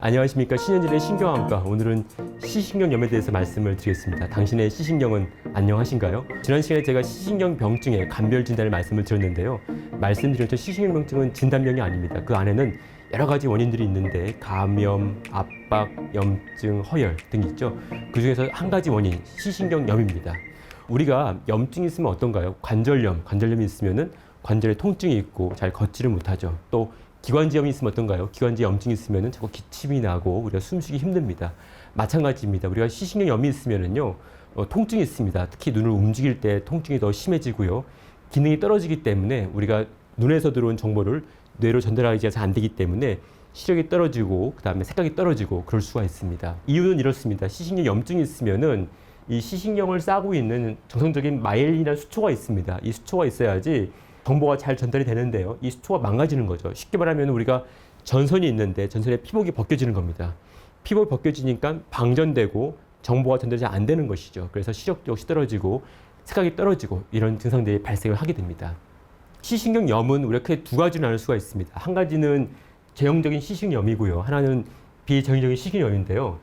안녕하십니까. 신현진의 신경안과. 오늘은 시신경염에 대해서 말씀을 드리겠습니다. 당신의 시신경은 안녕하신가요? 지난 시간에 제가 시신경 병증의 감별 진단을 말씀을 드렸는데요. 말씀드린 것처럼 시신경 병증은 진단명이 아닙니다. 그 안에는 여러 가지 원인들이 있는데 감염, 압박, 염증, 허열 등이 있죠. 그 중에서 한 가지 원인, 시신경염입니다. 우리가 염증이 있으면 어떤가요? 관절염이 있으면은 관절에 통증이 있고 잘 걷지를 못하죠. 또 기관지염이 있으면 어떤가요? 기관지 염증이 있으면 자꾸 기침이 나고 우리가 숨쉬기 힘듭니다. 마찬가지입니다. 우리가 시신경염이 있으면은요, 통증이 있습니다. 특히 눈을 움직일 때 통증이 더 심해지고요. 기능이 떨어지기 때문에 우리가 눈에서 들어온 정보를 뇌로 전달하기가 잘 안 되기 때문에 시력이 떨어지고 그 다음에 색각이 떨어지고 그럴 수가 있습니다. 이유는 이렇습니다. 시신경 염증이 있으면은 이 시신경을 싸고 있는 정상적인 마이엘린이라는 수초가 있습니다. 이 수초가 있어야지 정보가 잘 전달이 되는데요. 이 수초가 망가지는 거죠. 쉽게 말하면 우리가 전선이 있는데 전선에 피복이 벗겨지는 겁니다. 피복이 벗겨지니까 방전되고 정보가 전달이 잘 안 되는 것이죠. 그래서 시력도 역시 떨어지고 색각이 떨어지고 이런 증상들이 발생을 하게 됩니다. 시신경염은 우리가 크게 두 가지로 나눌 수가 있습니다. 한 가지는 제형적인 시신경염이고요. 하나는 비제형적인 시신경염인데요.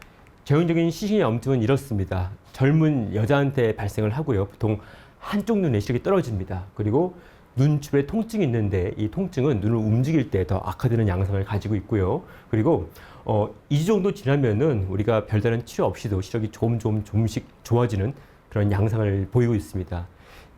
제형적인 시신경염증은 이렇습니다. 젊은 여자한테 발생을 하고요. 보통 한쪽 눈에 시력이 떨어집니다. 그리고 눈 주변에 통증이 있는데 이 통증은 눈을 움직일 때 더 악화되는 양상을 가지고 있고요. 그리고 2주 정도 지나면은 우리가 별다른 치료 없이도 시력이 조금씩 좋아지는 그런 양상을 보이고 있습니다.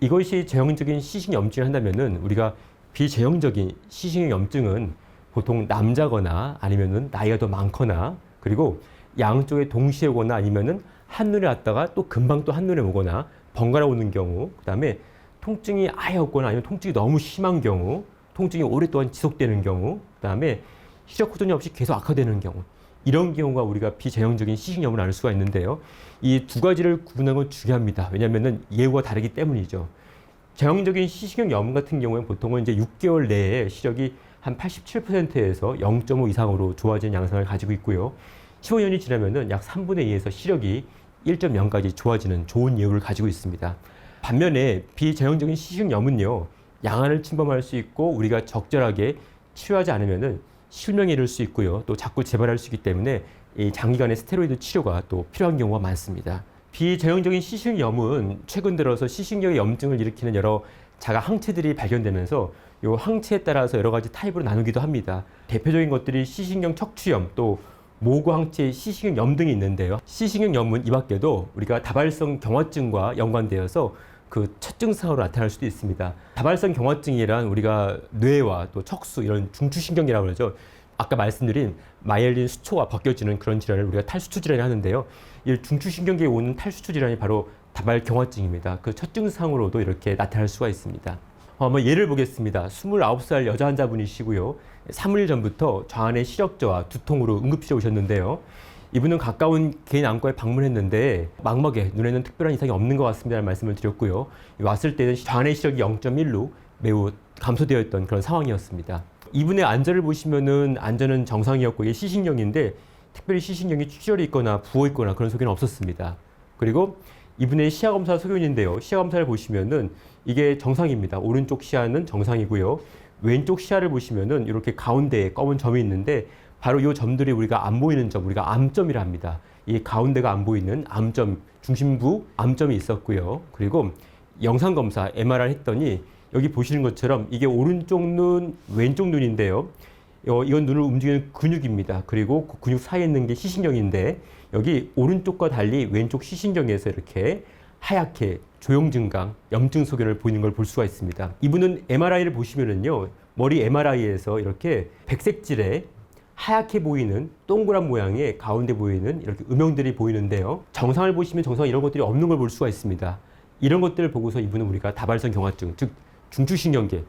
이것이 제형적인 시신경염증을 한다면은 우리가 비제형적인 시신경염증은 보통 남자거나 아니면은 나이가 더 많거나 그리고 양쪽에 동시에 오거나 아니면은 한눈에 왔다가 또 금방 또 한눈에 오거나 번갈아 오는 경우, 그 다음에 통증이 아예 없거나 아니면 통증이 너무 심한 경우, 통증이 오랫동안 지속되는 경우, 그 다음에 시력 호전이 없이 계속 악화되는 경우, 이런 경우가 우리가 비제형적인 시신경염을 알 수가 있는데요. 이 두 가지를 구분하는 건 중요합니다. 왜냐하면 예후가 다르기 때문이죠. 제형적인 시신경염 같은 경우에는 보통은 이제 6개월 내에 시력이 한 87%에서 0.5 이상으로 좋아지는 양상을 가지고 있고요. 15년이 지나면은 약 3분의 2에서 시력이 1.0까지 좋아지는 좋은 예후를 가지고 있습니다. 반면에 비제형적인 시신경염은요, 양안을 침범할 수 있고 우리가 적절하게 치료하지 않으면은 실명에 이를 수 있고요. 또 자꾸 재발할 수 있기 때문에 이 장기간의 스테로이드 치료가 또 필요한 경우가 많습니다. 비제형적인 시신경염은 최근 들어서 시신경의 염증을 일으키는 여러 자가 항체들이 발견되면서 이 항체에 따라서 여러 가지 타입으로 나누기도 합니다. 대표적인 것들이 시신경 척추염, 또 모구 항체 시신경염 등이 있는데요. 시신경염은 이 밖에도 우리가 다발성 경화증과 연관되어서 그 첫 증상으로 나타날 수도 있습니다. 다발성 경화증이란 우리가 뇌와 또 척수 이런 중추신경이라고 그러죠. 아까 말씀드린 마이엘린 수초가 벗겨지는 그런 질환을 우리가 탈수초 질환이 하는데요. 이 중추신경계에 오는 탈수초 질환이 바로 다발 경화증입니다. 그 첫 증상으로도 이렇게 나타날 수가 있습니다. 한번 예를 보겠습니다. 29살 여자 환자분이시고요. 3일 전부터 좌안의 시력저하, 두통으로 응급실에 오셨는데요. 이분은 가까운 개인 안과에 방문했는데 망막에 눈에는 특별한 이상이 없는 것 같습니다라는 말씀을 드렸고요. 왔을 때는 좌안의 시력이 0.1로 매우 감소되어 있던 그런 상황이었습니다. 이분의 안전을 보시면은 안전은 정상이었고 이게 시신경인데 특별히 시신경이 출혈이 있거나 부어 있거나 그런 소견은 없었습니다. 그리고 이분의 시야검사 소견인데요. 시야검사를 보시면은 이게 정상입니다. 오른쪽 시야는 정상이고요. 왼쪽 시야를 보시면은 이렇게 가운데에 검은 점이 있는데 바로 이 점들이 우리가 안 보이는 점, 우리가 암점이라 합니다. 이 가운데가 안 보이는 암점, 중심부 암점이 있었고요. 그리고 영상검사, MRI 했더니 여기 보시는 것처럼 이게 오른쪽 눈, 왼쪽 눈인데요. 이건 눈을 움직이는 근육입니다. 그리고 그 근육 사이에 있는 게 시신경인데 여기 오른쪽과 달리 왼쪽 시신경에서 이렇게 하얗게 조형 증강, 염증 소견을 보이는 걸 볼 수가 있습니다. 이분은 MRI를 보시면은요, 머리 MRI에서 이렇게 백색질에 하얗게 보이는 동그란 모양의 가운데 보이는 이렇게 음영들이 보이는데요. 정상을 보시면 정상 이런 것들이 없는 걸 볼 수가 있습니다. 이런 것들을 보고서 이분은 우리가 다발성 경화증, 즉 중추신경계,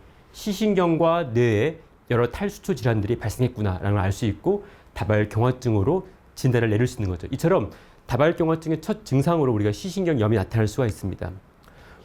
시신경과 뇌에 여러 탈수초 질환들이 발생했구나라는 걸 알 수 있고 다발 경화증으로 진단을 내릴 수 있는 거죠. 이처럼 다발 경화증의 첫 증상으로 우리가 시신경염이 나타날 수가 있습니다.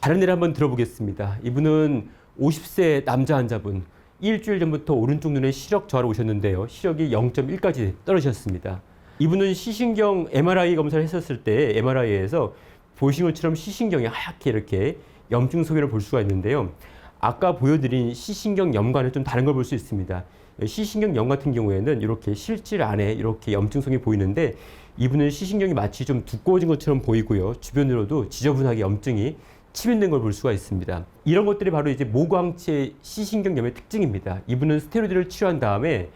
다른 예를 한번 들어보겠습니다. 이분은 50세 남자 환자분, 일주일 전부터 오른쪽 눈에 시력 저하로 오셨는데요. 시력이 0.1까지 떨어졌습니다. 이분은 시신경 MRI 검사를 했었을 때 MRI에서 보신 것처럼 시신경이 하얗게 이렇게 염증 소견을 볼 수가 있는데요. 아까 보여드린 시신경염과는 좀 다른 걸 볼 수 있습니다. 시신경염 같은 경우에는 이렇게 실질 안에 이렇게 염증성이 보이는데 이분은 시신경이 마치 좀 두꺼워진 것처럼 보이고요. 주변으로도 지저분하게 염증이 침입된 걸 볼 수가 있습니다. 이런 것들이 바로 이제 모광체 시신경염의 특징입니다. 이분은 스테로이드를 치료한 다음에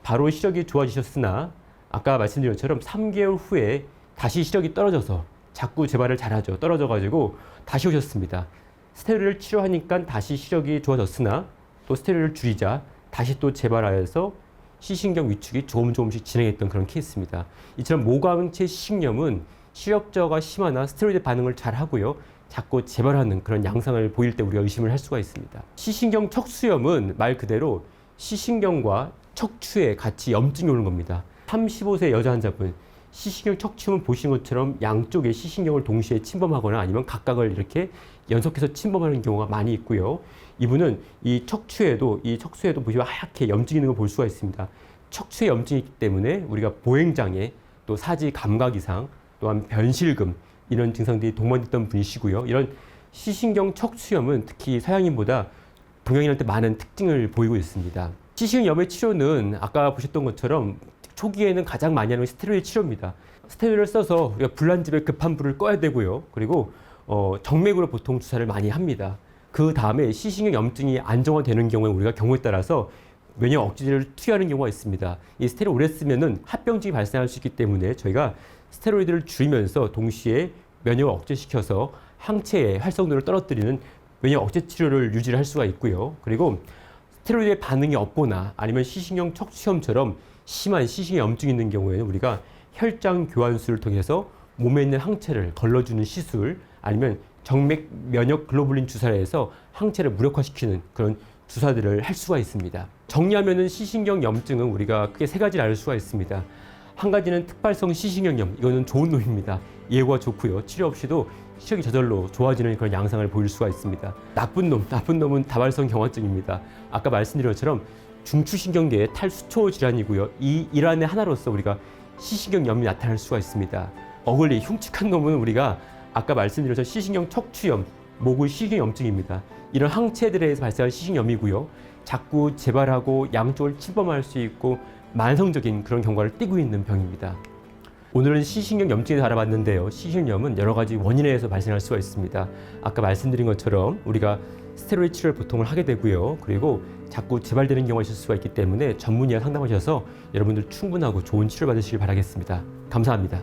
바로 시력이 좋아지셨으나 아까 말씀드린 것처럼 3개월 후에 다시 시력이 떨어져서 자꾸 재발을 잘하죠. 떨어져가지고 다시 오셨습니다. 스테로이드를 치료하니까 다시 시력이 좋아졌으나 또 스테로이드를 줄이자 다시 또 재발하여서 시신경 위축이 조금씩 진행했던 그런 케이스입니다. 이처럼 모광체 시신염은 시력 저하가 심하나 스테로이드 반응을 잘 하고요. 자꾸 재발하는 그런 양상을 보일 때 우리가 의심을 할 수가 있습니다. 시신경 척수염은 말 그대로 시신경과 척추에 같이 염증이 오는 겁니다. 35세 여자 환자분, 시신경 척추염은 보시는 것처럼 양쪽에 시신경을 동시에 침범하거나 아니면 각각을 이렇게 연속해서 침범하는 경우가 많이 있고요. 이분은 이 척추에도 보시면 하얗게 염증이 있는 걸 볼 수가 있습니다. 척추에 염증이 있기 때문에 우리가 보행장애, 또 사지 감각 이상, 또한 변실금 이런 증상들이 동반됐던 분이시고요. 이런 시신경 척추염은 특히 서양인보다 동양인한테 많은 특징을 보이고 있습니다. 시신경염의 치료는 아까 보셨던 것처럼 초기에는 가장 많이 하는 스테로이드 치료입니다. 스테로이드를 써서 우리가 불난 집에 급한 불을 꺼야 되고요. 그리고 정맥으로 보통 주사를 많이 합니다. 그 다음에 시신경 염증이 안정화되는 경우에 우리가 경우에 따라서 면역 억제제를 투여하는 경우가 있습니다. 이 스테로이드 오래 쓰면은 합병증이 발생할 수 있기 때문에 저희가 스테로이드를 줄이면서 동시에 면역을 억제시켜서 항체의 활성도를 떨어뜨리는 면역 억제 치료를 유지를 할 수가 있고요. 그리고 스테로이드의 반응이 없거나 아니면 시신경 척추염처럼 심한 시신경 염증이 있는 경우에는 우리가 혈장 교환술을 통해서 몸에 있는 항체를 걸러주는 시술 아니면 정맥 면역 글로불린 주사를 해서 항체를 무력화시키는 그런 주사들을 할 수가 있습니다. 정리하면은 시신경 염증은 우리가 크게 세 가지를 알 수가 있습니다. 한 가지는 특발성 시신경염, 이거는 좋은 놈입니다. 예후가 좋고요. 치료 없이도 시력이 저절로 좋아지는 그런 양상을 보일 수가 있습니다. 나쁜 놈은 다발성 경화증입니다. 아까 말씀드린 것처럼 중추신경계의 탈수초 질환이고요. 이 질환의 하나로서 우리가 시신경염이 나타날 수가 있습니다. 어글리, 흉측한 놈은 우리가 아까 말씀드린 것처럼 시신경 척추염, 모구 시신경염증입니다. 이런 항체들에 의해서 발생한 시신경염이고요. 자꾸 재발하고 양쪽을 침범할 수 있고 만성적인 그런 경과를 띠고 있는 병입니다. 오늘은 시신경 염증에 대해 알아봤는데요. 시신경염은 여러 가지 원인에 의해서 발생할 수가 있습니다. 아까 말씀드린 것처럼 우리가 스테로이드 치료를 보통 하게 되고요. 그리고 자꾸 재발되는 경우가 있을 수가 있기 때문에 전문의와 상담하셔서 여러분들 충분하고 좋은 치료를 받으시길 바라겠습니다. 감사합니다.